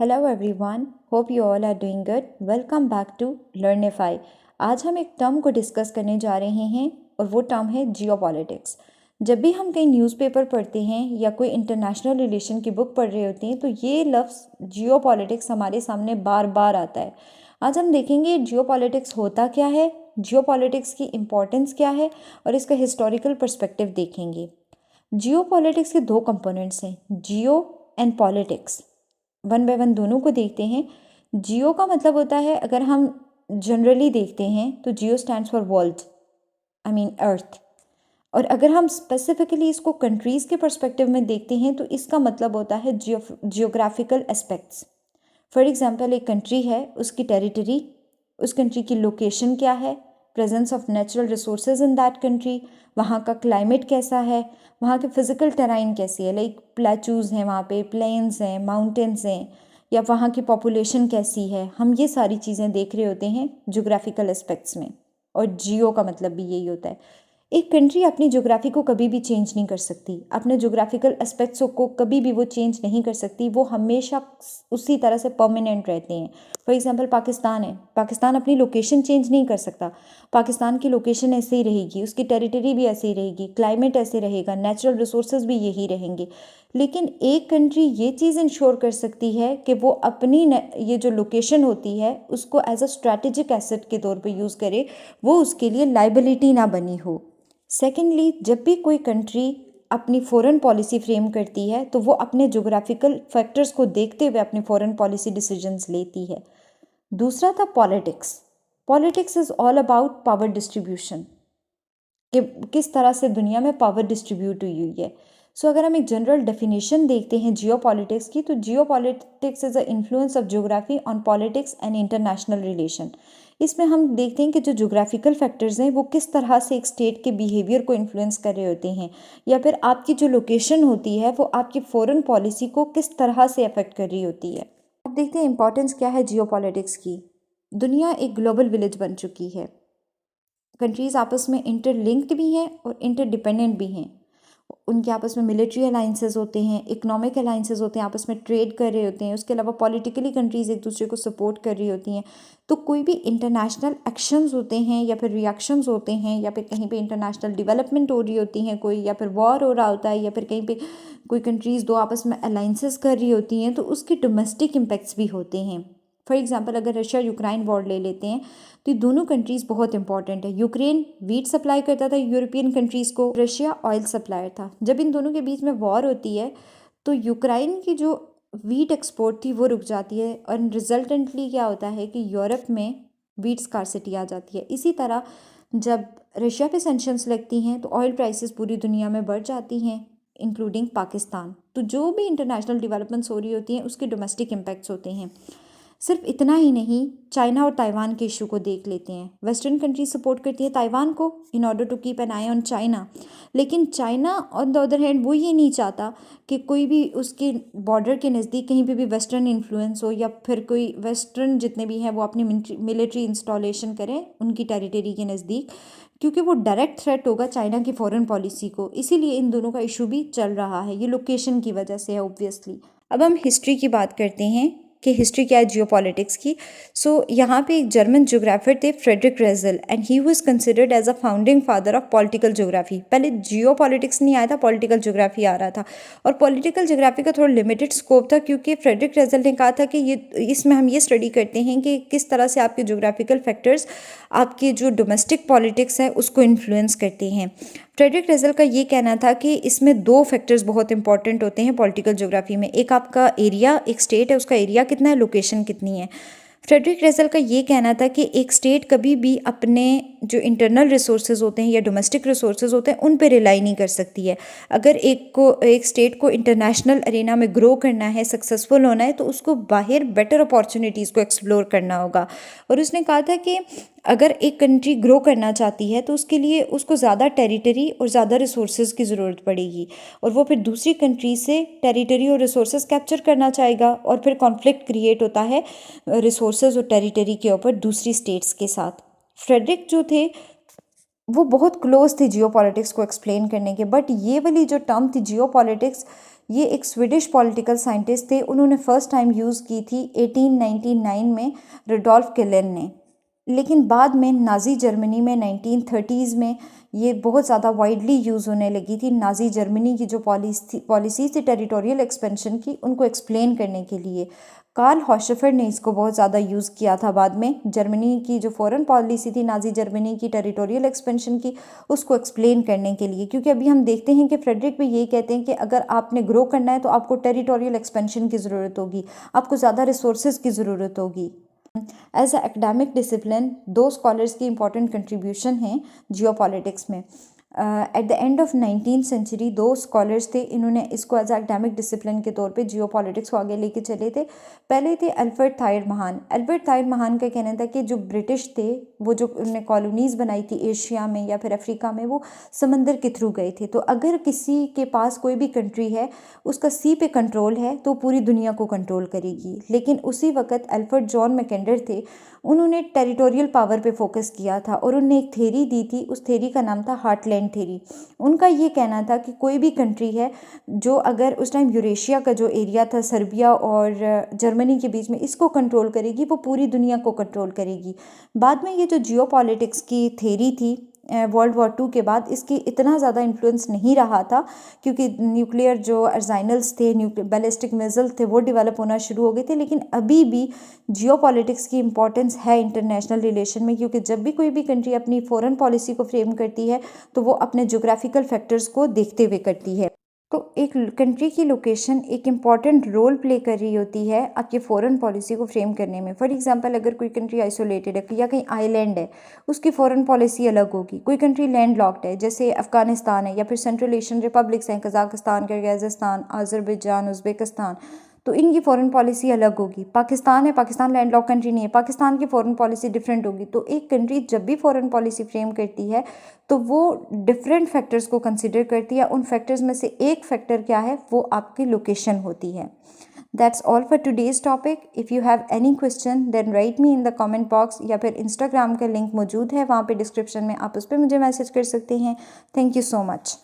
Hello everyone, hope you all are doing good. Welcome back to Learnify. आज हम एक term को discuss करने जा रहे हैं और वो टर्म है जियोपॉलिटिक्स। जब भी हम कहीं न्यूज़पेपर पढ़ते हैं या कोई इंटरनेशनल रिलेशन की बुक पढ़ रहे होते हैं तो ये लफ्ज़ जियोपॉलिटिक्स हमारे सामने बार बार आता है। आज हम देखेंगे जियोपॉलिटिक्स होता क्या है, जियोपॉलिटिक्स की इम्पोर्टेंस क्या है और इसका हिस्टोरिकल पर्सपेक्टिव देखेंगे। जियोपॉलिटिक्स के दो कंपोनेंट्स हैं, geo and politics. One by one दोनों को देखते हैं। जियो का मतलब होता है, अगर हम जनरली देखते हैं तो geo stands for world, I mean earth. और अगर हम स्पेसिफिकली इसको कंट्रीज़ के पर्सपेक्टिव में देखते हैं तो इसका मतलब होता है जियोग्राफिकल एस्पेक्ट्स। फॉर एग्जांपल, एक कंट्री है, उसकी टेरिटरी, उस कंट्री की लोकेशन क्या है, presence of natural resources in that country, वहाँ का क्लाइमेट कैसा है, वहाँ के फिजिकल टेराइन कैसी है, लाइक प्लेचूज़ हैं वहाँ पे, प्लेन्स हैं, माउंटेन्स हैं, या वहाँ की पॉपुलेशन कैसी है। हम ये सारी चीज़ें देख रहे होते हैं जोग्राफिकल एस्पेक्ट्स में। और जियो का मतलब भी यही होता है। एक कंट्री अपनी ज्योग्राफी को कभी भी चेंज नहीं कर सकती, अपने ज्योग्राफिकल एस्पेक्ट्स को कभी भी वो चेंज नहीं कर सकती, वो हमेशा उसी तरह से परमानेंट रहते हैं। फॉर एग्जांपल, पाकिस्तान है, पाकिस्तान अपनी लोकेशन चेंज नहीं कर सकता, पाकिस्तान की लोकेशन ऐसे ही रहेगी, उसकी टेरिटरी भी ऐसे ही रहेगी, क्लाइमेट ऐसे रहेगा, नेचुरल रिसोर्सेज भी यही रहेंगे। लेकिन एक कंट्री ये चीज़ इंश्योर कर सकती है कि वो अपनी ये जो लोकेशन होती है उसको एज अ स्ट्रैटेजिक एसेट के तौर पे यूज़ करे, वो उसके लिए लाइबिलिटी ना बनी हो। सेकेंडली, जब भी कोई कंट्री अपनी फॉरेन पॉलिसी फ्रेम करती है तो वो अपने जोग्राफिकल फैक्टर्स को देखते हुए अपनी फॉरेन पॉलिसी डिसीजंस लेती है। दूसरा था politics. Politics is all about power distribution, कि किस तरह से दुनिया में पावर डिस्ट्रीब्यूट हुई है। सो अगर हम एक जनरल डेफिनेशन देखते हैं जियोपॉलिटिक्स की, तो geopolitics is a influence of geography on politics and international relation. इसमें हम देखते हैं कि जो ज्योग्राफिकल फैक्टर्स हैं वो किस तरह से एक स्टेट के बिहेवियर को इन्फ्लुएंस कर रहे होते हैं, या फिर आपकी जो लोकेशन होती है वो आपकी फॉरेन पॉलिसी को किस तरह से अफेक्ट कर रही होती है। अब देखते हैं इंपॉर्टेंस क्या है जियोपॉलिटिक्स की। दुनिया एक ग्लोबल विलेज बन चुकी है। कंट्रीज़ आपस में इंटरलिंक्ड भी हैं और इंटरडिपेंडेंट भी हैं। उनके आपस में मिलिट्री अलाइंसेस होते हैं, इकोनॉमिक अलाइंसेस होते हैं, आपस में ट्रेड कर रहे होते हैं। उसके अलावा पॉलिटिकली कंट्रीज़ एक दूसरे को सपोर्ट कर रही होती हैं। तो कोई भी इंटरनेशनल एक्शंस होते हैं या फिर रिएक्शंस होते हैं, या फिर कहीं पे इंटरनेशनल डेवलपमेंट हो रही होती हैं कोई, या फिर वॉर हो रहा होता है, या फिर कहीं पे कोई कंट्रीज़ दो आपस में अलाइंसेस कर रही होती हैं, तो उसके डोमेस्टिक इम्पैक्ट्स भी होते हैं। फॉर एग्जाम्पल, अगर रशिया यूक्रेन वॉर ले लेते हैं तो ये दोनों कंट्रीज़ बहुत इंपॉर्टेंट है। यूक्रेन वीट सप्लाई करता था यूरोपियन कंट्रीज़ को, रशिया ऑयल सप्लायर था। जब इन दोनों के बीच में वॉर होती है तो यूक्रेन की जो वीट एक्सपोर्ट थी वो रुक जाती है, और रिजल्टेंटली क्या होता है कि यूरोप में वीट स्कार्सिटी आ जाती है। इसी तरह जब रशिया पे सेंक्शंस लगती हैं तो ऑयल प्राइसेस पूरी दुनिया में बढ़ जाती हैं, इंक्लूडिंग पाकिस्तान। तो जो भी इंटरनेशनल डेवलपमेंट्स हो रही होती हैं उसके डोमेस्टिक इम्पैक्ट्स होते हैं। सिर्फ इतना ही नहीं, चाइना और ताइवान के इशू को देख लेते हैं। वेस्टर्न कंट्री सपोर्ट करती है ताइवान को in order to keep an eye on China, लेकिन China on the other hand वो ये नहीं चाहता कि कोई भी उसके बॉर्डर के नज़दीक कहीं पे भी वेस्टर्न इन्फ्लुएंस हो, या फिर कोई वेस्टर्न जितने भी हैं वो अपनी मिलिट्री इंस्टॉलेशन करें उनकी टेरिटरी के नज़दीक, क्योंकि वो डायरेक्ट थ्रेट होगा चाइना की फॉरेन पॉलिसी को। इसीलिए इन दोनों का इशू भी चल रहा है, ये लोकेशन की वजह से है ऑब्वियसली। अब हम हिस्ट्री की बात करते हैं कि हिस्ट्री क्या है जियोपॉलिटिक्स की। यहाँ पे एक जर्मन ज्योग्राफर थे, Friedrich Ratzel, and he was considered as a founding father of political geography. पहले जियोपॉलिटिक्स नहीं आया था, पॉलिटिकल ज्योग्राफी आ रहा था, और पॉलिटिकल ज्योग्राफी का थोड़ा लिमिटेड स्कोप था, क्योंकि फ्रेडरिक रेजल ने कहा था कि ये इसमें हम ये स्टडी करते हैं कि किस तरह से आपके ज्योग्राफिकल फैक्टर्स आपके जो डोमेस्टिक पॉलिटिक्स है उसको इन्फ्लुएंस करते हैं। फ्रेडरिक रेजल का ये कहना था कि इसमें दो फैक्टर्स बहुत इंपॉर्टेंट होते हैं पॉलिटिकल ज्योग्राफी में। एक आपका एरिया, एक स्टेट है उसका एरिया कितना है, लोकेशन कितनी है। फ्रेडरिक रेजल का ये कहना था कि एक स्टेट कभी भी अपने जो इंटरनल रिसोर्सेज होते हैं या डोमेस्टिक रिसोर्सेज होते हैं उन पे रिलाई नहीं कर सकती है। अगर एक स्टेट को इंटरनेशनल अरेना में ग्रो करना है, सक्सेसफुल होना है, तो उसको बाहर बेटर अपॉर्चुनिटीज़ को एक्सप्लोर करना होगा। और उसने कहा था कि अगर एक कंट्री ग्रो करना चाहती है तो उसके लिए उसको ज़्यादा टेरिटरी और ज़्यादा रिसोर्सेज की ज़रूरत पड़ेगी, और वो फिर दूसरी कंट्री से टेरिटरी और रिसोर्सेज कैप्चर करना चाहेगा, और फिर कॉन्फ्लिक्ट क्रिएट होता है रिसोर्सेज और टेरिटरी के ऊपर दूसरी स्टेट्स के साथ। फ्रेडरिक जो थे वो बहुत क्लोज थे जियोपॉलिटिक्स को एक्सप्लेन करने के, बट ये वाली जो टर्म थी जियोपॉलिटिक्स, ये एक स्वीडिश पॉलिटिकल साइंटिस्ट थे। उन्होंने फर्स्ट टाइम यूज़ की थी 1899 में रुडोल्फ किलेन ने। लेकिन बाद में नाज़ी जर्मनी में 1930s में ये बहुत ज़्यादा वाइडली यूज़ होने लगी थी। नाज़ी जर्मनी की जो पॉलिसी थी टेरिटोरियल एक्सपेंशन की, उनको एक्सप्लेन करने के लिए कार्ल हॉशेफर ने इसको बहुत ज़्यादा यूज़ किया था। बाद में जर्मनी की जो फॉरेन पॉलिसी थी नाज़ी जर्मनी की टेरिटोरियल एक्सपेंशन की, उसको एक्सप्लेन करने के लिए। क्योंकि अभी हम देखते हैं कि फ्रेडरिक भी यही कहते हैं कि अगर आपने ग्रो करना है तो आपको टेरिटोरियल एक्सपेंशन की ज़रूरत होगी, आपको ज़्यादा रिसोर्सेज की ज़रूरत होगी। As a academic discipline 2 scholars की इंपॉर्टेंट कंट्रीब्यूशन हैं जियोपॉलिटिक्स में। At the end of 19th century 2 scholars थे, इन्होंने इसको एज एकेडमिक डिसिप्लिन के तौर पे जियोपॉलिटिक्स को आगे लेके चले थे। पहले थे अल्फ्रेड थायर महान। अल्फ्रेड थायर महान का कहना था कि जो ब्रिटिश थे, वो जो उन्होंने कॉलोनीज़ बनाई थी एशिया में या फिर अफ्रीका में, वो समंदर के थ्रू गए थे। तो अगर किसी के पास कोई भी कंट्री है, उसका सी पे कंट्रोल है, तो पूरी दुनिया को कंट्रोल करेगी। लेकिन उसी वक्त अल्फ्रेड जॉन मैकेंडर थे, उन्होंने टेरिटोरियल पावर पे फोकस किया था और उन्होंने एक थेरी दी थी, उस थेरी का नाम था हार्टलैंड थेरी। उनका ये कहना था कि कोई भी कंट्री है जो अगर उस टाइम यूरेशिया का जो एरिया था सर्बिया और जर्मनी के बीच में, इसको कंट्रोल करेगी, वो पूरी दुनिया को कंट्रोल करेगी। बाद में ये जो जियोपॉलिटिक्स की थेरी थी वर्ल्ड वॉर 2 के बाद, इसकी इतना ज़्यादा इन्फ्लुएंस नहीं रहा था, क्योंकि न्यूक्लियर जो अर्जाइनल्स थे, बैलिस्टिक मिसाइल थे, वो डेवलप होना शुरू हो गए थे। लेकिन अभी भी जियोपॉलिटिक्स की इंपॉर्टेंस है इंटरनेशनल रिलेशन में, क्योंकि जब भी कोई भी कंट्री अपनी फॉरेन पॉलिसी को फ्रेम करती है तो वो अपने जोग्राफिकल फैक्टर्स को देखते हुए करती है। तो एक कंट्री की लोकेशन एक इम्पॉर्टेंट रोल प्ले कर रही होती है आपकी फ़ॉरेन पॉलिसी को फ्रेम करने में। फॉर एग्जांपल, अगर कोई कंट्री आइसोलेटेड है या कहीं आइलैंड है, उसकी फ़ॉरेन पॉलिसी अलग होगी। कोई कंट्री लैंड लॉक्ड है, जैसे अफ़गानिस्तान है या फिर सेंट्रल एशियन रिपब्लिक्स हैं, कज़ाकिस्तान, किर्गिज़स्तान, अज़रबैजान, उज़्बेकिस्तान, तो इनकी फ़ॉरेन पॉलिसी अलग होगी। पाकिस्तान है, पाकिस्तान लैंड लॉक कंट्री नहीं है, पाकिस्तान की फ़ॉरेन पॉलिसी डिफरेंट होगी। तो एक कंट्री जब भी फ़ॉरेन पॉलिसी फ्रेम करती है तो वो डिफरेंट फैक्टर्स को कंसिडर करती है। उन फैक्टर्स में से एक फैक्टर क्या है, वो आपकी लोकेशन होती है। That's all for today's topic. If you have any question then write me in the comment box, या फिर इंस्टाग्राम का लिंक मौजूद है वहाँ पे डिस्क्रिप्शन में, आप उस पर मुझे मैसेज कर सकते हैं। Thank you so much.